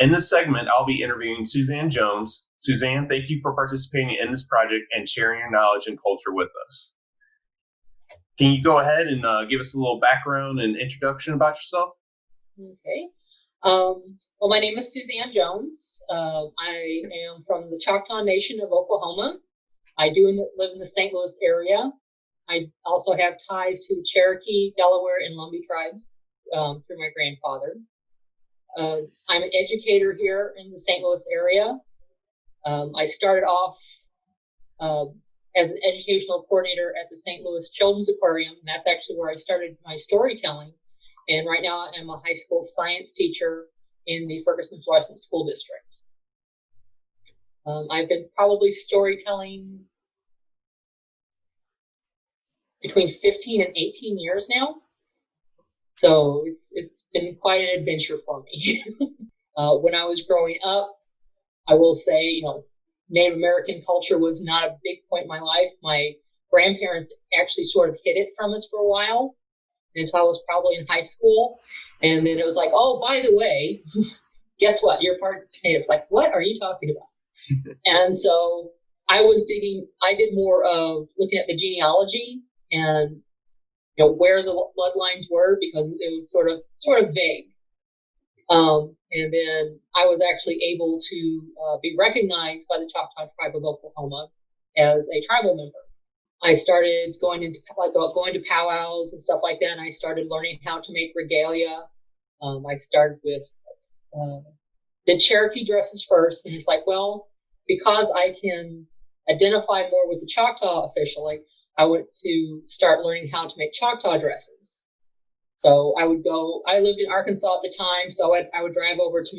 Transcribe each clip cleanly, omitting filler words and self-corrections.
In this segment, I'll be interviewing Suzanne Jones. Suzanne, thank you for participating in this project and sharing your knowledge and culture with us. Can you go ahead and give us a little background and introduction about yourself? Okay. Well, my name is Suzanne Jones. I am from the Choctaw Nation of Oklahoma. I do live in the St. Louis area. I also have ties to the Cherokee, Delaware, and Lumbee tribes through my grandfather. I'm an educator here in the St. Louis area. I started off as an educational coordinator at the St. Louis Children's Aquarium, and that's actually where I started my storytelling. And right now I'm a high school science teacher in the Ferguson-Florissant School District. I've been probably storytelling between 15 and 18 years now. So it's been quite an adventure for me. When I was growing up, I will say, Native American culture was not a big point in my life. My grandparents actually sort of hid it from us for a while until I was probably in high school. And then it was like, oh, by the way, guess what? You're part Native. It's like, what are you talking about? And so I did more of looking at the genealogy and where the bloodlines were, because it was sort of vague. And then I was actually able to be recognized by the Choctaw Tribe of Oklahoma as a tribal member. I started going to powwows and stuff like that, and I started learning how to make regalia. I started with the Cherokee dresses first, and it's like, well, because I can identify more with the Choctaw officially, I went to start learning how to make Choctaw dresses. So I lived in Arkansas at the time, so I would drive over to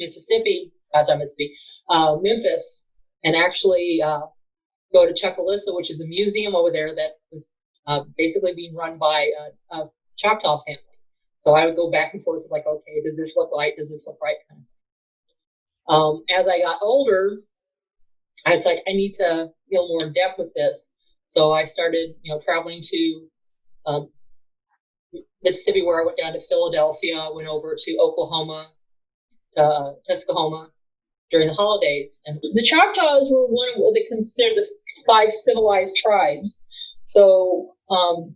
Memphis, and actually go to Chuckalissa, which is a museum over there that was basically being run by a Choctaw family. So I would go back and forth, like, okay, does this look right? Does this look right? Kind of thing. As I got older, I was like, I need to be a little more in depth with this. So I started, traveling to Mississippi, where I went down to Philadelphia, went over to Oklahoma, Tuscaloosa during the holidays. And the Choctaws were one of what they considered the 5 civilized tribes. So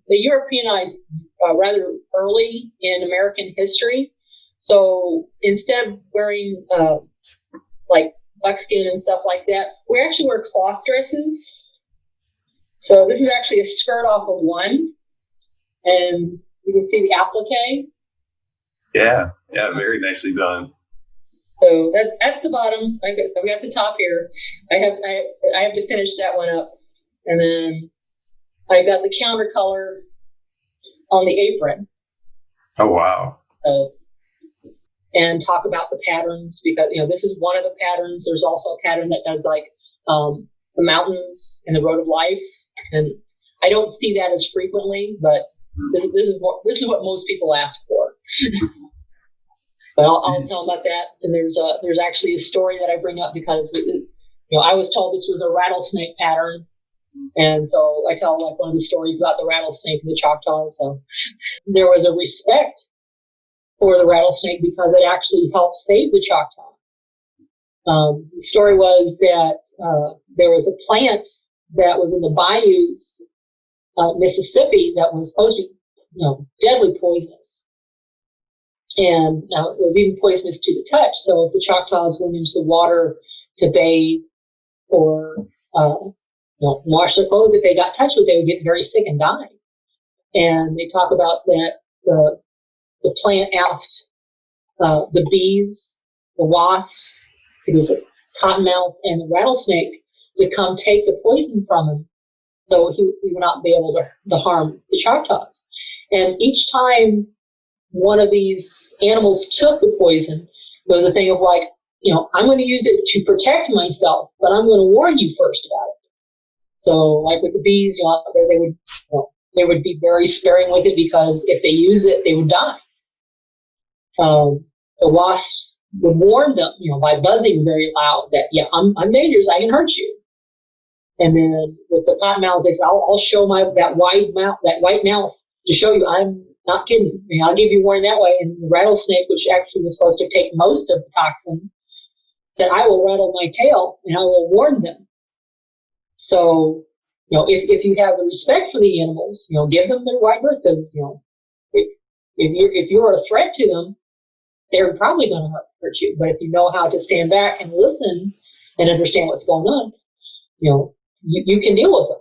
they Europeanized rather early in American history. So instead of wearing like buckskin and stuff like that, we actually wear cloth dresses. So this is actually a skirt off of one, and you can see the applique. Yeah, very nicely done. So that's the bottom. We got the top here. I have to finish that one up, and then I got the counter color on the apron. Oh wow! So, and talk about the patterns, because this is one of the patterns. There's also a pattern that does like the mountains and the road of life, and I don't see that as frequently, but this is what most people ask for. But I'll tell them about that. And there's actually a story that I bring up because I was told this was a rattlesnake pattern, and so I tell like one of the stories about the rattlesnake and the Choctaws. So there was a respect for the rattlesnake because it actually helped save the Choctaw. The story was that there was a plant that was in the bayous, Mississippi, that was supposed to be, deadly poisonous. And it was even poisonous to the touch. So if the Choctaws went into the water to bathe or, wash their clothes, if they got touched with it, they would get very sick and die. And they talk about that the plant asked the bees, the wasps, the cottonmouths, and the rattlesnake to come take the poison from him, so he would not be able to harm the Choctaws. And each time one of these animals took the poison, there was a thing of like, I'm going to use it to protect myself, but I'm going to warn you first about it. So like with the bees, they would be very sparing with it, because if they use it, they would die. The wasps would warn them, by buzzing very loud that, I'm dangerous, I can hurt you. And then with the cottonmouths, they said, I'll show that white mouth to show you I'm not kidding. I'll give you warning that way. And the rattlesnake, which actually was supposed to take most of the toxin, then I will rattle my tail and I will warn them. So, if you have the respect for the animals, give them their wide berth, because, if you're a threat to them, they're probably going to hurt you. But if you know how to stand back and listen and understand what's going on, you can deal with them.